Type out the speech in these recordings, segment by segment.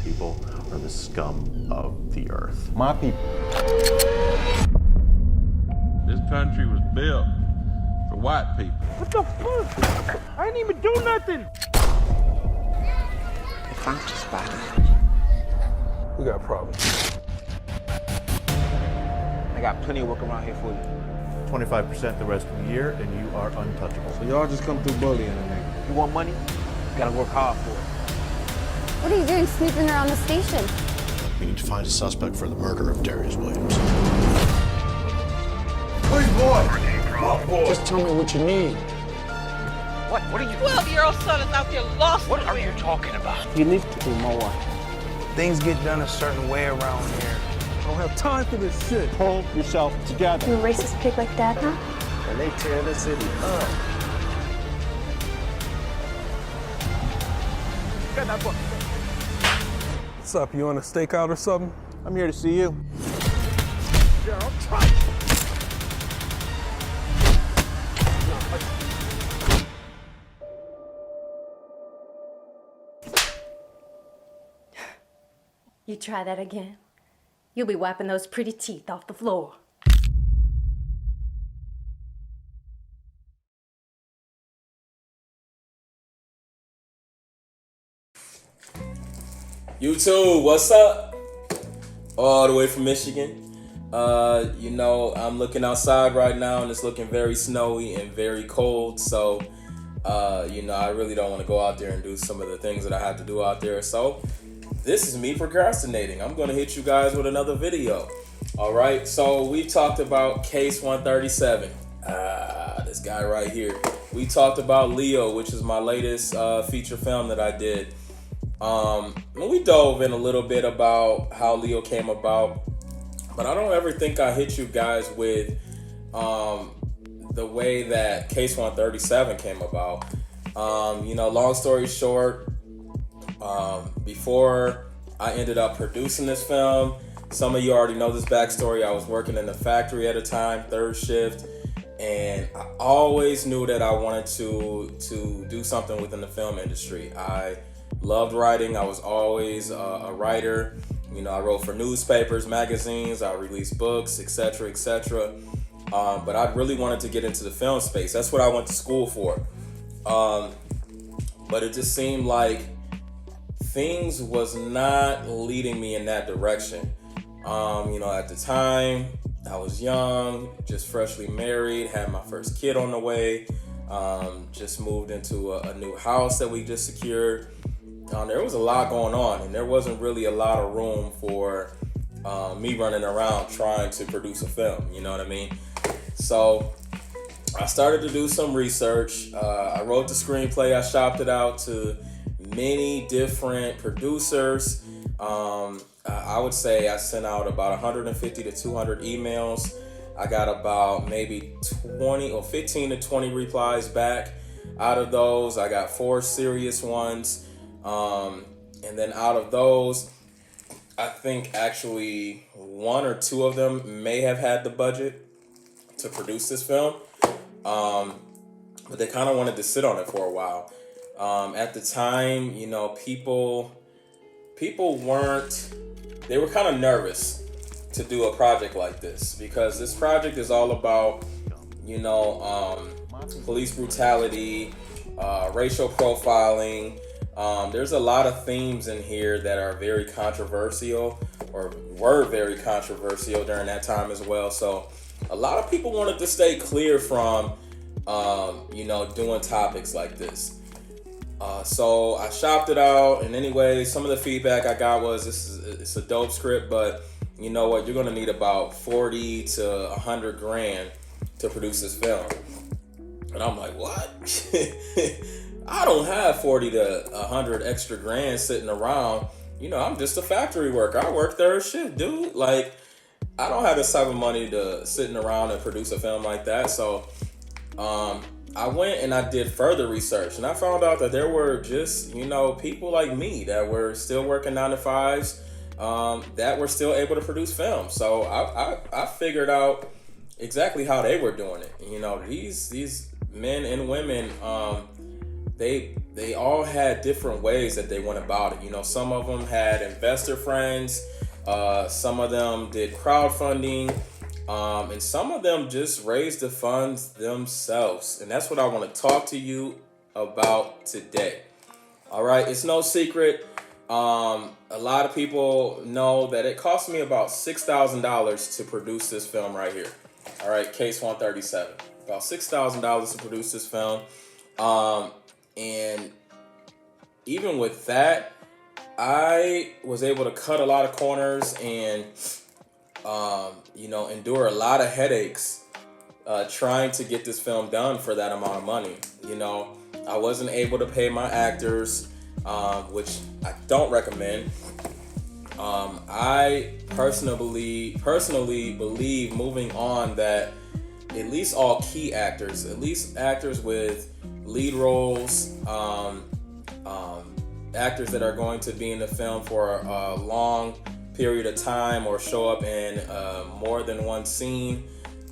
people are the scum of the earth. My people. This country was built for white people. What the fuck? I didn't even do nothing. They found us, buddy. We got problems. I got plenty of work around here for you. 25% the rest of the year, and you are untouchable. So y'all just come through bullying a nigga. You want money? You gotta work hard for it. What are you doing sneaking around the station? We need to find a suspect for the murder of Darius Williams. Please, boy! Just tell me what you need. What are you 12-year-old son is out there lost. What are you talking about? You need to do more. Things get done a certain way around here. I don't have time for this shit. Pull yourself together. You a racist pig like Dad, huh? And they tear the city up. What's up? You on a stakeout or something? I'm here to see you. You try that again, you'll be wiping those pretty teeth off the floor. YouTube, what's up? All the way from Michigan. I'm looking outside right now and it's looking very snowy and very cold. So, I really don't want to go out there and do some of the things that I have to do out there. So, this is me procrastinating. I'm going to hit you guys with another video. All right. So, we talked about Case 137. This guy right here. We talked about Leo, which is my latest feature film that I did. We dove in a little bit about how Leo came about, but I don't ever think I hit you guys with the way that Case 137 came about. Long story short, before I ended up producing this film, some of you already know this backstory. I was working in the factory at a time, third shift, and I always knew that I wanted to do something within the film industry. I loved writing. I was always a writer. I wrote for newspapers, magazines, I released books, etc., etc. But I really wanted to get into the film space. That's what I went to school for. But it just seemed like things was not leading me in that direction. At the time, I was young, just freshly married, had my first kid on the way, just moved into a new house that we just secured. There was a lot going on, and there wasn't really a lot of room for me running around trying to produce a film, you know what I mean? So I started to do some research. I wrote the screenplay. I shopped it out to many different producers. I would say I sent out about 150 to 200 emails. I got about maybe 20 or 15 to 20 replies back. Out of those, I got 4 serious ones. And then out of those, I think actually 1 or 2 of them may have had the budget to produce this film. But they kind of wanted to sit on it for a while. At the time, people they were kind of nervous to do a project like this because this project is all about, police brutality, racial profiling. There's a lot of themes in here that are very controversial or were very controversial during that time as well. So a lot of people wanted to stay clear from, doing topics like this. So I shopped it out, and anyway, some of the feedback I got was it's a dope script, but you know what? You're gonna need about 40 to 100 grand to produce this film. And I'm like, what? I don't have 40 to 100 extra grand sitting around. I'm just a factory worker. I work third shift, dude. Like, I don't have this type of money to sitting around and produce a film like that. So, I went and I did further research, and I found out that there were just, people like me that were still working 9 to 5s, that were still able to produce films. So I figured out exactly how they were doing it. These men and women, they all had different ways that they went about it. You know, some of them had investor friends, some of them did crowdfunding, and some of them just raised the funds themselves. And that's what I want to talk to you about today. All right, it's no secret. A lot of people know that it cost me about $6,000 to produce this film right here. All right, Case 137. About $6,000 to produce this film. And even with that, I was able to cut a lot of corners and, endure a lot of headaches trying to get this film done for that amount of money. You know, I wasn't able to pay my actors, which I don't recommend. I personally believe moving on that at least all key actors, at least actors with lead roles, actors that are going to be in the film for a long period of time or show up in more than one scene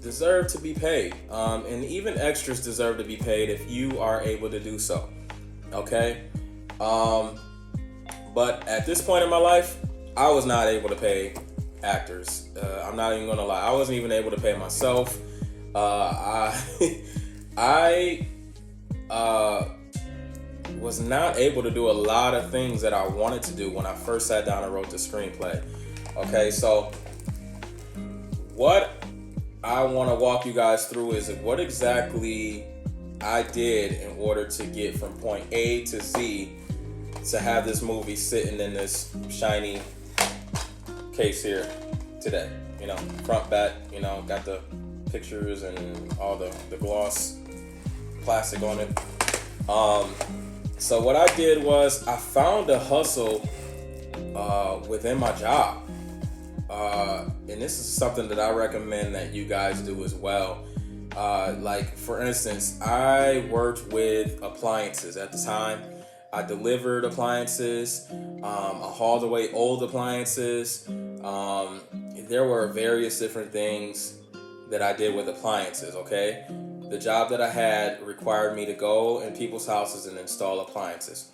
deserve to be paid. And even extras deserve to be paid if you are able to do so. Okay? But at this point in my life, I was not able to pay actors. I'm not even gonna lie. I wasn't even able to pay myself. I was not able to do a lot of things that I wanted to do when I first sat down and wrote the screenplay. Okay, so what I want to walk you guys through is what exactly I did in order to get from point A to Z to have this movie sitting in this shiny case here today. You know, front, back, you know, got the pictures and all the gloss plastic on it. So what I did was I found a hustle within my job. And this is something that I recommend that you guys do as well. Like, for instance, I worked with appliances at the time. I delivered appliances. I hauled away old appliances. There were various different things that I did with appliances, okay? The job that I had required me to go in people's houses and install appliances.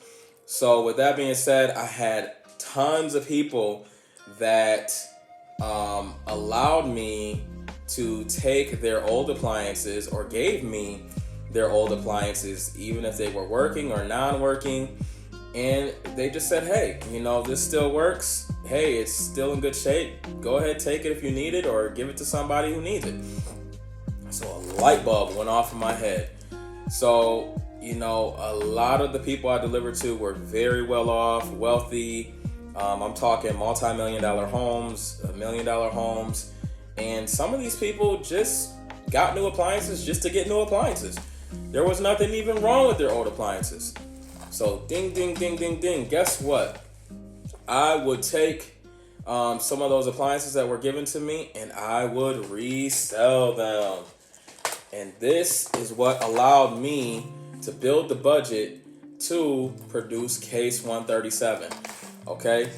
So with that being said, I had tons of people that allowed me to take their old appliances or gave me their old appliances, even if they were working or non-working. And they just said, hey, you know, this still works. Hey, it's still in good shape. Go ahead, take it if you need it, or give it to somebody who needs it. So a light bulb went off in my head. So, you know, a lot of the people I delivered to were very well off, wealthy. I'm talking multi-million-dollar homes, $1 million homes. And some of these people just got new appliances just to get new appliances. There was nothing even wrong with their old appliances. So ding, ding, ding, ding, ding. Guess what? I would take some of those appliances that were given to me and I would resell them. And this is what allowed me to build the budget to produce Case 137. Okay?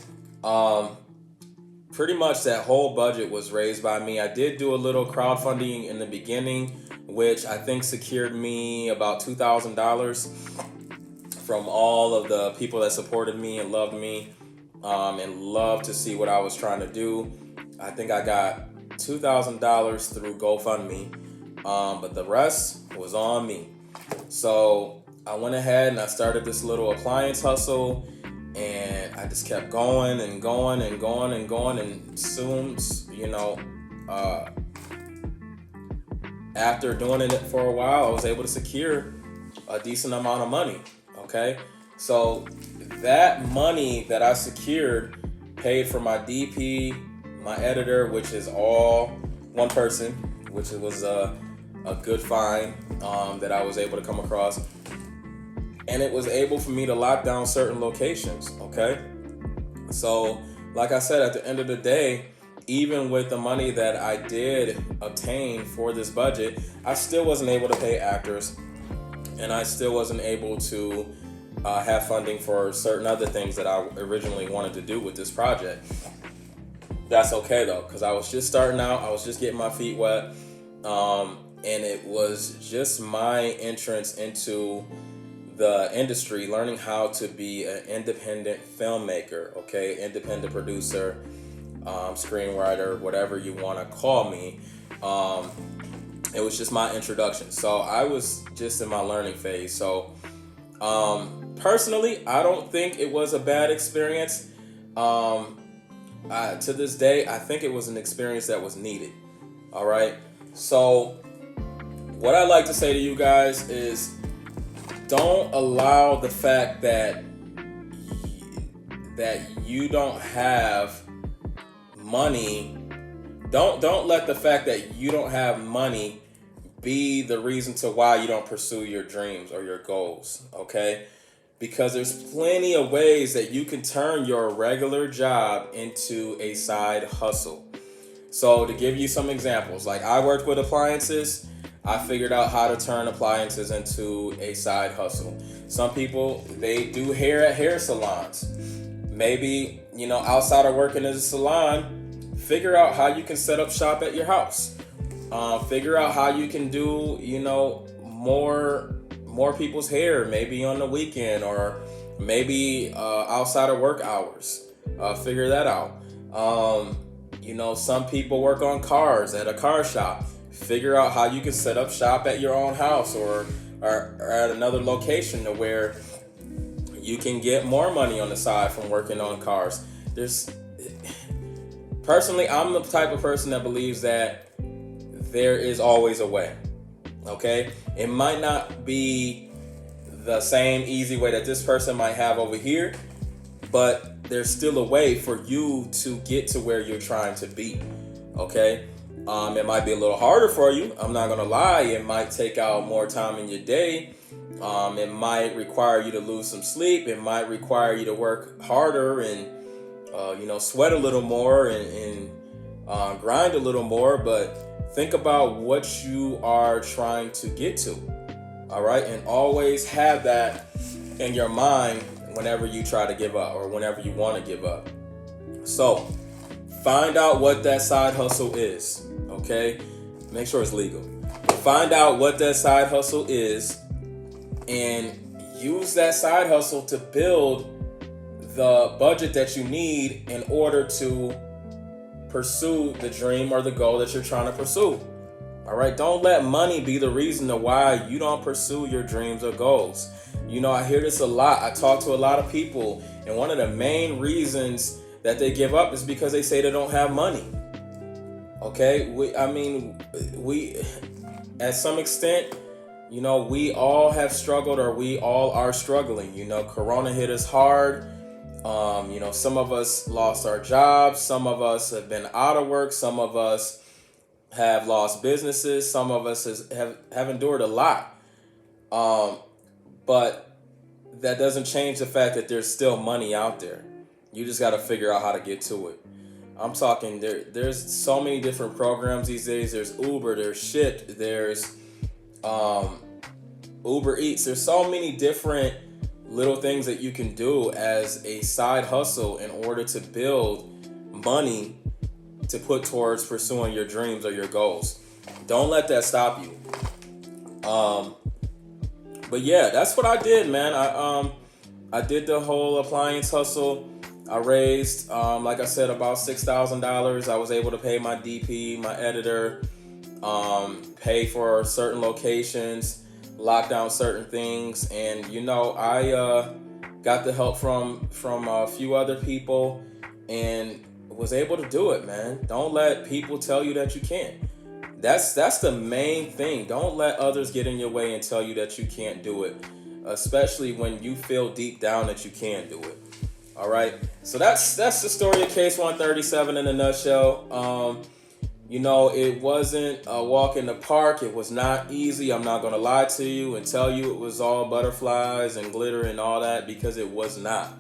Pretty much that whole budget was raised by me. I did do a little crowdfunding in the beginning, which I think secured me about $2,000 from all of the people that supported me and loved me and loved to see what I was trying to do. I think I got $2,000 through GoFundMe, but the rest was on me. So I went ahead and I started this little appliance hustle, and I just kept going and going and going and going, and soon, you know, after doing it for a while, I was able to secure a decent amount of money. Okay, so that money that I secured paid for my DP, my editor, which is all one person, which was a good find that I was able to come across. And it was able for me to lock down certain locations, okay? So, like I said, at the end of the day, even with the money that I did obtain for this budget, I still wasn't able to pay actors, and I still wasn't able to have funding for certain other things that I originally wanted to do with this project. That's okay though, because I was just starting out, I was just getting my feet wet, and it was just my entrance into the industry, learning how to be an independent filmmaker, okay, independent producer, screenwriter, whatever you want to call me. It was just my introduction. So I was just in my learning phase. So personally, I don't think it was a bad experience. To this day, I think it was an experience that was needed. All right. So what I'd like to say to you guys is, don't allow the fact that you don't have money. Don't let the fact that you don't have money be the reason to why you don't pursue your dreams or your goals, okay? Because there's plenty of ways that you can turn your regular job into a side hustle. So to give you some examples, like I worked with appliances, I figured out how to turn appliances into a side hustle. Some people, they do hair at hair salons. Maybe, outside of working as a salon, figure out how you can set up shop at your house. Figure out how you can do, more people's hair, maybe on the weekend or maybe outside of work hours. Figure that out. Some people work on cars at a car shop. Figure out how you can set up shop at your own house or at another location to where you can get more money on the side from working on cars. Personally, I'm the type of person that believes that there is always a way. Okay? It might not be the same easy way that this person might have over here, but there's still a way for you to get to where you're trying to be. Okay? It might be a little harder for you. I'm not gonna lie. It might take out more time in your day. It might require you to lose some sleep. It might require you to work harder and sweat a little more and grind a little more. But think about what you are trying to get to. All right, and always have that in your mind whenever you try to give up or whenever you want to give up. So find out what that side hustle is. Okay, make sure it's legal. Find out what that side hustle is and use that side hustle to build the budget that you need in order to pursue the dream or the goal that you're trying to pursue. All right, don't let money be the reason to why you don't pursue your dreams or goals. I hear this a lot. I talk to a lot of people, and one of the main reasons that they give up is because they say they don't have money. Okay, we at some extent, we all have struggled, or we all are struggling. Corona hit us hard. Some of us lost our jobs. Some of us have been out of work. Some of us have lost businesses. Some of us have endured a lot. But that doesn't change the fact that there's still money out there. You just got to figure out how to get to it. I'm talking there's so many different programs these days. There's Uber, there's Shipt, there's Uber Eats. There's so many different little things that you can do as a side hustle in order to build money to put towards pursuing your dreams or your goals. Don't let that stop you. But yeah, that's what I did, man. I did the whole appliance hustle. I raised, like I said, about $6,000. I was able to pay my DP, my editor, pay for certain locations, lock down certain things, and I got the help from a few other people and was able to do it, man. Don't let people tell you that you can't. That's the main thing. Don't let others get in your way and tell you that you can't do it, especially when you feel deep down that you can do it. All right, so that's the story of Case 137 in a nutshell. It wasn't a walk in the park. It was not easy. I'm not going to lie to you and tell you it was all butterflies and glitter and all that, because it was not.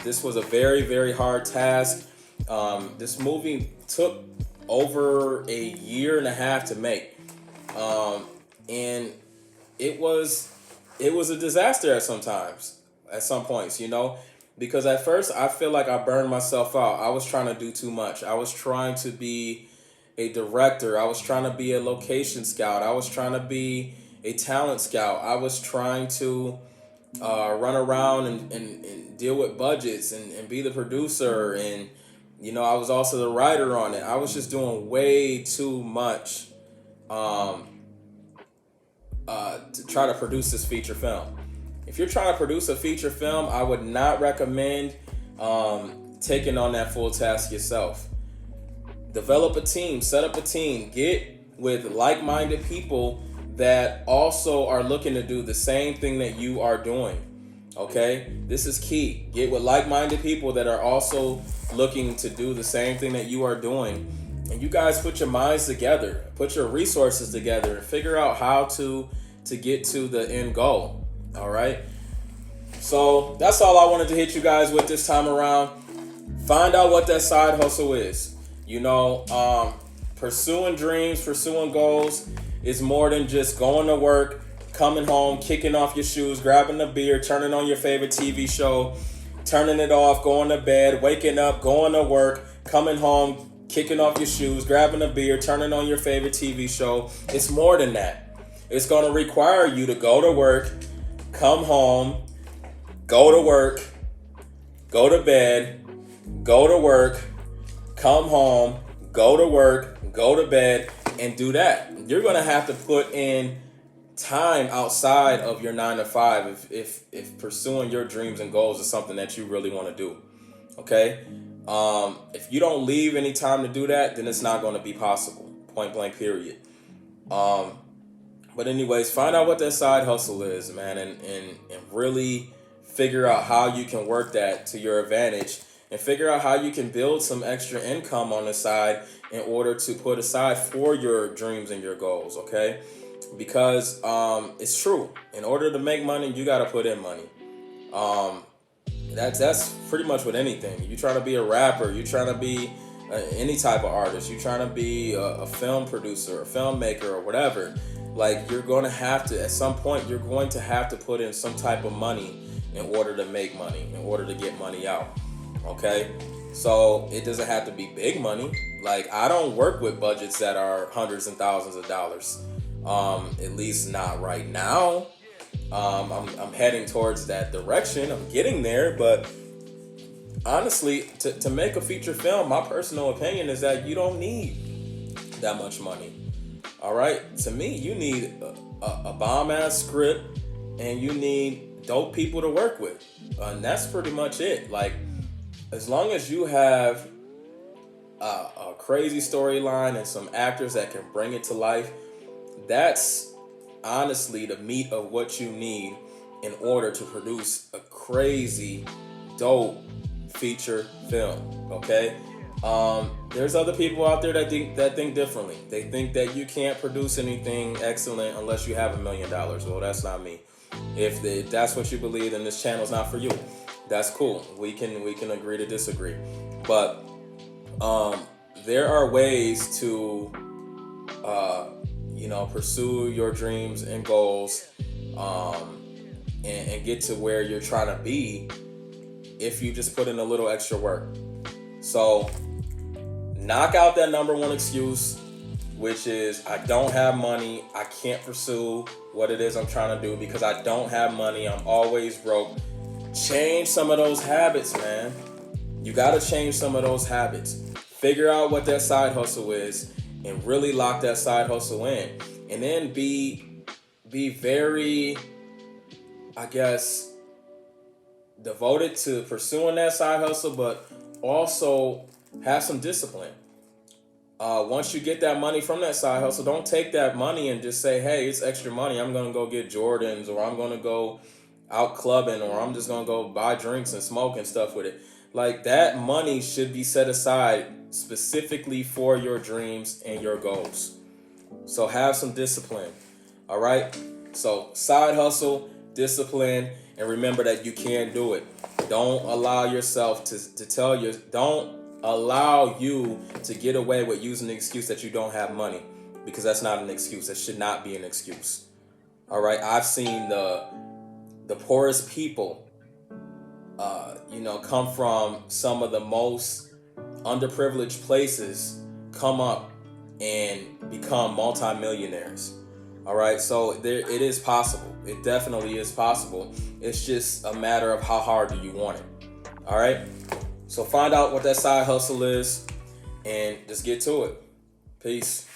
This was a very, very hard task. This movie took over a year and a half to make. And it was a disaster at some points, because at first I feel like I burned myself out. I was trying to do too much. I was trying to be a director. I was trying to be a location scout. I was trying to be a talent scout. I was trying to run around and deal with budgets and be the producer. And, you know, I was also the writer on it. I was just doing way too much to try to produce this feature film. If you're trying to produce a feature film, I would not recommend taking on that full task yourself. Develop a team, set up a team, get with like-minded people that also are looking to do the same thing that you are doing. Okay? This is key. Get with like-minded people that are also looking to do the same thing that you are doing. And you guys put your minds together, put your resources together, and figure out how to get to the end goal. All right? So that's all I wanted to hit you guys with this time around. Find out what that side hustle is. You know, pursuing dreams, pursuing goals is more than just going to work, coming home, kicking off your shoes, grabbing a beer, turning on your favorite TV show, turning it off, going to bed, waking up, going to work, coming home, kicking off your shoes, grabbing a beer, turning on your favorite TV show. It's more than that. It's going to require you to go to work, come home, go to work, go to bed, go to work, come home, go to work, go to bed, and do that. You're going to have to put in time outside of your 9 to 5 if pursuing your dreams and goals is something that you really want to do. Okay? If you don't leave any time to do that, then it's not going to be possible. Point blank, period. But anyways, find out what that side hustle is, man, and really figure out how you can work that to your advantage, and figure out how you can build some extra income on the side in order to put aside for your dreams and your goals, okay? Because it's true. In order to make money, you got to put in money. That's pretty much with anything. You trying to be a rapper, you trying to be any type of artist, you trying to be a film producer, a filmmaker, or whatever. Like, you're going to have to, at some point, you're going to have to put in some type of money in order to make money, in order to get money out. Okay? So it doesn't have to be big money. Like, I don't work with budgets that are hundreds and thousands of dollars. At least not right now. I'm heading towards that direction. I'm getting there, but honestly, to make a feature film, my personal opinion is that you don't need that much money. All right? To me, you need a bomb-ass script, and you need dope people to work with. And that's pretty much it. Like, as long as you have a crazy storyline and some actors that can bring it to life, that's honestly the meat of what you need in order to produce a crazy, dope feature film, okay? There's other people out there that think differently. They think that you can't produce anything excellent unless you have $1 million. Well, that's not me. If that's what you believe, then this channel's not for you. That's cool. We can agree to disagree. But there are ways to pursue your dreams and goals and get to where you're trying to be if you just put in a little extra work. So knock out that number one excuse, which is I don't have money. I can't pursue what it is I'm trying to do because I don't have money. I'm always broke. Change some of those habits, man. You got to change some of those habits. Figure out what that side hustle is and really lock that side hustle in. And then be very, I guess, devoted to pursuing that side hustle, but also have some discipline. Once you get that money from that side hustle, don't take that money and just say, hey, it's extra money. I'm going to go get Jordans, or I'm going to go out clubbing, or I'm just going to go buy drinks and smoke and stuff with it. Like, that money should be set aside specifically for your dreams and your goals. So have some discipline. All right? So side hustle, discipline, and remember that you can do it. Don't allow yourself don't allow you to get away with using the excuse that you don't have money, because that's not an excuse. That should not be an excuse. All right? I've seen the poorest people come from some of the most underprivileged places, come up and become multimillionaires. All right, so it is possible. It definitely is possible. It's just a matter of how hard do you want it. All right, so find out what that side hustle is and just get to it. Peace.